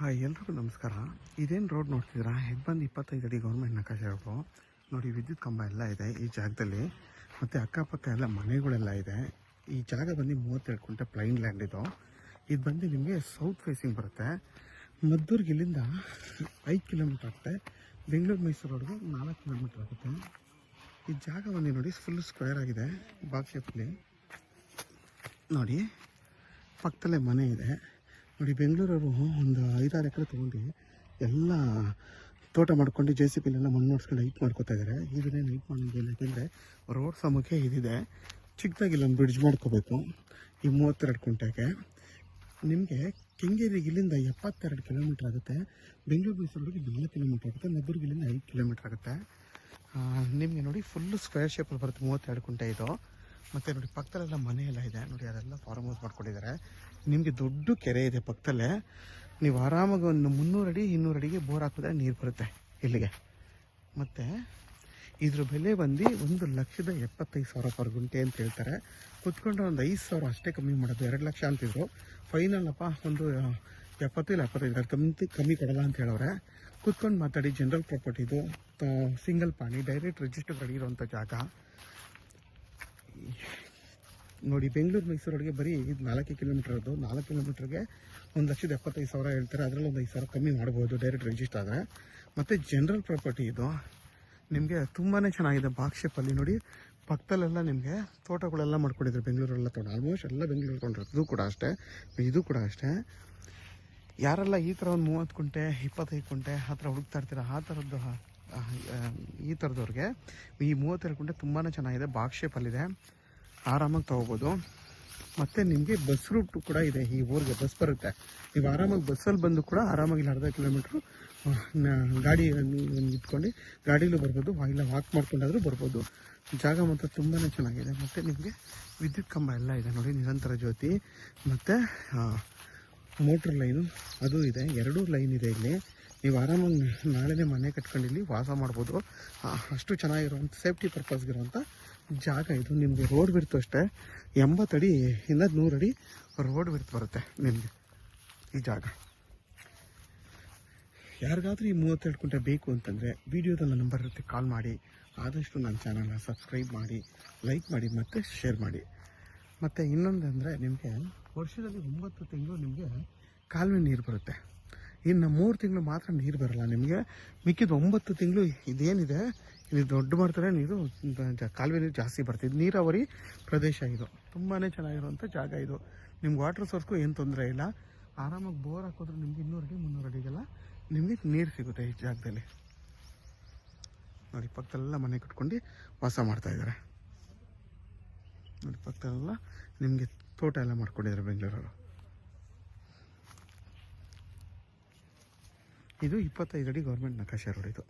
Hi, ಎಲ್ರಿಗೂ ನಮಸ್ಕಾರ. ಇದೇನು ರೋಡ್ ನೋಡ್ತಿದ್ದೀರಾ? ಇದು ಬಂದು 25 ಅಡಿ ಗೌರ್ಮೆಂಟ್ ನಕಾಶೆ ರೋಡು. ನೋಡಿ, ವಿದ್ಯುತ್ ಕಂಬ ಎಲ್ಲ ಇದೆ ಈ ಜಾಗದಲ್ಲಿ. ಮತ್ತು ಅಕ್ಕಪಕ್ಕ ಎಲ್ಲ ಮನೆಗಳೆಲ್ಲ ಇದೆ. ಈ ಜಾಗ ಬಂದು 32 ಗುಂಟೆ ಪ್ಲೈನ್ ಲ್ಯಾಂಡ್ ಇದು. ಇದು ಬಂದು ನಿಮಗೆ ಸೌತ್ ಫೇಸಿಂಗ್ ಬರುತ್ತೆ. ಮದ್ದೂರಿಗೆ ಇಲ್ಲಿಂದ 5 ಕಿಲೋಮೀಟ್ರ್ ಆಗುತ್ತೆ. ಬೆಂಗಳೂರು ಮೈಸೂರು ರೋಡ್ಗೆ 4 ಕಿಲೋಮೀಟ್ರ್ ಆಗುತ್ತೆ. ಈ ಜಾಗ ಬಂದು ನೋಡಿ ಫುಲ್ ಸ್ಕ್ವೇರ್ ಆಗಿದೆ, ಬಾಕ್ಸ್ ಶೇಪಲ್ಲಿ. ನೋಡಿ, ಪಕ್ಕದಲ್ಲೇ ಮನೆ ಇದೆ. ನೋಡಿ, ಬೆಂಗಳೂರವರು ಒಂದು 5-6 ಎಕರೆ ತೊಗೊಂಡು ಎಲ್ಲ ತೋಟ ಮಾಡ್ಕೊಂಡು JCB ಮಣ್ಣು ನೋಡ್ಸ್ಕೊಂಡು ಹೈಟ್ ಮಾಡ್ಕೋತಾ ಇದ್ದಾರೆ. ಇದನ್ನೇ ಹೈಟ್ ಮಾಡೋದಿಲ್ಲ, ಯಾಕೆಂದರೆ ರೋಡ್ ಸಮಕ್ಕೆ ಇದಿದೆ. ಚಿಕ್ಕದಾಗಿ ಇಲ್ಲೊಂದು ಬ್ರಿಡ್ಜ್ ಮಾಡ್ಕೋಬೇಕು ಈ 32 ಗುಂಟೆಗೆ. ನಿಮಗೆ ಕೆಂಗೇರಿಗೆ ಇಲ್ಲಿಂದ 72 ಕಿಲೋಮೀಟ್ರ್ ಆಗುತ್ತೆ. ಬೆಂಗಳೂರು ಮೈಸೂರಿಗೆ 4 ಕಿಲೋಮೀಟ್ರ್ ಆಗುತ್ತೆ. ಮದ್ದೂರಿಗೆ ಇಲ್ಲಿಂದ 5 ಕಿಲೋಮೀಟ್ರ್ ಆಗುತ್ತೆ. ನಿಮಗೆ ನೋಡಿ ಫುಲ್ಲು ಸ್ಕ್ವೇರ್ ಶೇಪಲ್ಲಿ ಬರುತ್ತೆ 32 ಗುಂಟೆ ಇದು. ಮತ್ತು ನೋಡಿ, ಪಕ್ಕದಲ್ಲೆಲ್ಲ ಮನೆ ಎಲ್ಲ ಇದೆ. ನೋಡಿ, ಅದೆಲ್ಲ ಫಾರ್ಮ್ ಹೌಸ್ ಮಾಡ್ಕೊಂಡಿದ್ದಾರೆ. ನಿಮಗೆ ದೊಡ್ಡ ಕೆರೆ ಇದೆ ಪಕ್ಕದಲ್ಲೇ. ನೀವು ಆರಾಮಾಗಿ ಒಂದು 300 ಅಡಿ 200 ಅಡಿಗೆ ಬೋರ್ ಹಾಕಿದ್ರೆ ನೀರು ಬರುತ್ತೆ ಇಲ್ಲಿಗೆ. ಮತ್ತು ಇದ್ರ ಬೆಲೆ ಬಂದು 1,75,000 ಪರ್ ಗುಂಟೆ ಅಂತ ಹೇಳ್ತಾರೆ. ಕುತ್ಕೊಂಡ್ರೆ ಒಂದು 5,000 ಅಷ್ಟೇ ಕಮ್ಮಿ ಮಾಡೋದು. 2 ಲಕ್ಷ ಅಂತಿದ್ರು. ಫೈನಲ್ ಅಪ್ಪ ಒಂದು 70 ಇಲ್ಲ 75 ಕಮ್ಮಿ ಕೊಡಲ್ಲ ಅಂತ ಹೇಳೋರೆ. ಕುತ್ಕೊಂಡು ಮಾತಾಡಿ. ಜನರಲ್ ಪ್ರಾಪರ್ಟಿದು, ಸಿಂಗಲ್ ಪಾಣಿ, ಡೈರೆಕ್ಟ್ ರಿಜಿಸ್ಟರ್ ರೆಡಿ ಇರೋವಂಥ ಜಾಗ. ನೋಡಿ, ಬೆಂಗಳೂರು ಮೈಸೂರಿಗೆ ಬರೀ ಇದು 4 ಕಿಲೋಮೀಟ್ರ್ ಅದು. 4 ಕಿಲೋಮೀಟ್ರಿಗೆ 1,75,000 ಹೇಳ್ತಾರೆ. ಅದರಲ್ಲಿ ಒಂದು 5,000 ಕಮ್ಮಿ ಮಾಡ್ಬೋದು ಡೈರೆಕ್ಟ್ ರಿಜಿಸ್ಟರ್ ಆದರೆ. ಮತ್ತು ಜನರಲ್ ಪ್ರಾಪರ್ಟಿ ಇದು ನಿಮಗೆ ತುಂಬಾ ಚೆನ್ನಾಗಿದೆ. ಬಾಕ್ಸ್ ಶೇಪಲ್ಲಿ ನೋಡಿ, ಪಕ್ಕದಲ್ಲೆಲ್ಲ ನಿಮಗೆ ತೋಟಗಳೆಲ್ಲ ಮಾಡ್ಕೊಂಡಿದ್ದಾರೆ. ಬೆಂಗಳೂರೆಲ್ಲ ತೋಟ ಆಲ್ಮೋಸ್ಟ್ ಎಲ್ಲ ಬೆಂಗಳೂರು ಕೊಂಡಿರೋದು. ಇದು ಕೂಡ ಅಷ್ಟೇ. ಯಾರೆಲ್ಲ ಈ ಥರ ಒಂದು 30 ಗುಂಟೆ 25 ಗುಂಟೆ ಆ ಥರ ಹುಡುಕ್ತಾ ಇರ್ತೀರ, ಈ ಥರದವ್ರಿಗೆ ಈ 32 ಗುಂಟೆ ತುಂಬಾ ಚೆನ್ನಾಗಿದೆ. ಬಾಕ್ಸ್ ಶೇಪಲ್ಲಿದೆ, ಆರಾಮಾಗಿ ತೊಗೋಬೋದು. ಮತ್ತು ನಿಮಗೆ ಬಸ್ ರೂಟ್ ಕೂಡ ಇದೆ. ಈ ಊರಿಗೆ ಬಸ್ ಬರುತ್ತೆ. ನೀವು ಆರಾಮಾಗಿ ಬಸ್ಸಲ್ಲಿ ಬಂದು ಕೂಡ ಆರಾಮಾಗಿ ಅರ್ಧ ಕಿಲೋಮೀಟ್ರು ಗಾಡಿ ಇಟ್ಕೊಂಡು ಗಾಡೀಲೂ ಬರ್ಬೋದು, ಇಲ್ಲ ವಾಕ್ ಮಾಡ್ಕೊಂಡಾದರೂ ಬರ್ಬೋದು. ಜಾಗ ಮಾತ್ರ ತುಂಬಾ ಚೆನ್ನಾಗಿದೆ. ಮತ್ತು ನಿಮಗೆ ವಿದ್ಯುತ್ ಕಂಬ ಎಲ್ಲ ಇದೆ ನೋಡಿ, ನಿರಂತರ ಜ್ಯೋತಿ. ಮತ್ತು ಮೋಟ್ರ್ ಲೈನು ಅದು ಇದೆ. 2 ಲೈನ್ ಇದೆ ಇಲ್ಲಿ. ನೀವು ಆರಾಮಾಗಿ ನಾಳೆನೇ ಮನೆ ಕಟ್ಕೊಂಡು ಇಲ್ಲಿ ವಾಸ ಮಾಡ್ಬೋದು. ಅಷ್ಟು ಚೆನ್ನಾಗಿರುವಂಥ ಸೇಫ್ಟಿ ಪರ್ಪಸ್ಗಿರುವಂಥ ಜಾಗ ಇದು. ನಿಮಗೆ ರೋಡ್ ಬಿಡ್ತು ಅಷ್ಟೇ 80 ಅಡಿಯಿಂದ 100 ಅಡಿ ರೋಡ್ ಬಿಡ್ತು ಬರುತ್ತೆ ನಿಮಗೆ ಈ ಜಾಗ. ಯಾರಿಗಾದ್ರೂ ಈ 32 ಗುಂಟೆ ಬೇಕು ಅಂತಂದರೆ ವಿಡಿಯೋದಲ್ಲಿ ನಂಬರ್ ಇರುತ್ತೆ, ಕಾಲ್ ಮಾಡಿ. ಆದಷ್ಟು ನನ್ನ ಚಾನಲ್ನ ಸಬ್ಸ್ಕ್ರೈಬ್ ಮಾಡಿ, ಲೈಕ್ ಮಾಡಿ ಮತ್ತು ಶೇರ್ ಮಾಡಿ. ಮತ್ತು ಇನ್ನೊಂದು ಅಂದರೆ, ನಿಮಗೆ ವರ್ಷದಲ್ಲಿ 9 ತಿಂಗಳು ನಿಮಗೆ ಕಾಲುವೆ ನೀರು ಬರುತ್ತೆ. ಇನ್ನು 3 ತಿಂಗಳು ಮಾತ್ರ ನೀರು ಬರೋಲ್ಲ ನಿಮಗೆ. ಮಿಕ್ಕಿದ 9 ತಿಂಗಳು ಇದೇನಿದೆ ಇದು ದೊಡ್ಡ ಮಾಡ್ತಾರೆ ನೀರು, ಕಾಲುವೆ ನೀರು ಜಾಸ್ತಿ ಬರುತ್ತೆ. ಇದು ನೀರಾವರಿ ಪ್ರದೇಶ. ಇದು ತುಂಬಾ ಚೆನ್ನಾಗಿರುವಂಥ ಜಾಗ ಇದು. ನಿಮ್ಗೆ ವಾಟರ್ ಸೋರ್ಸ್ಗೂ ಏನು ತೊಂದರೆ ಇಲ್ಲ. ಆರಾಮಾಗಿ ಬೋರ್ ಹಾಕೋದ್ರೆ ನಿಮ್ಗೆ 200 ಅಡಿ 300 ಅಡಿಗೆಲ್ಲ ನಿಮಗೆ ನೀರು ಸಿಗುತ್ತೆ ಈ ಜಾಗದಲ್ಲಿ. ನೋಡಿ, ಪಕ್ಕದಲ್ಲೆಲ್ಲ ಮನೆ ಕಟ್ಕೊಂಡು ವಾಸ ಮಾಡ್ತಾಯಿದ್ದಾರೆ. ನೋಡಿ, ಪಕ್ಕದಲ್ಲೆಲ್ಲ ನಿಮಗೆ ತೋಟ ಎಲ್ಲ ಮಾಡ್ಕೊಂಡಿದ್ದಾರೆ ಬೆಂಗಳೂರವರು. ಇದು 25 ಅಡಿ ಗೌರ್ಮೆಂಟ್ ನಕಾಶೆ ರೋಡ್ ಇದು.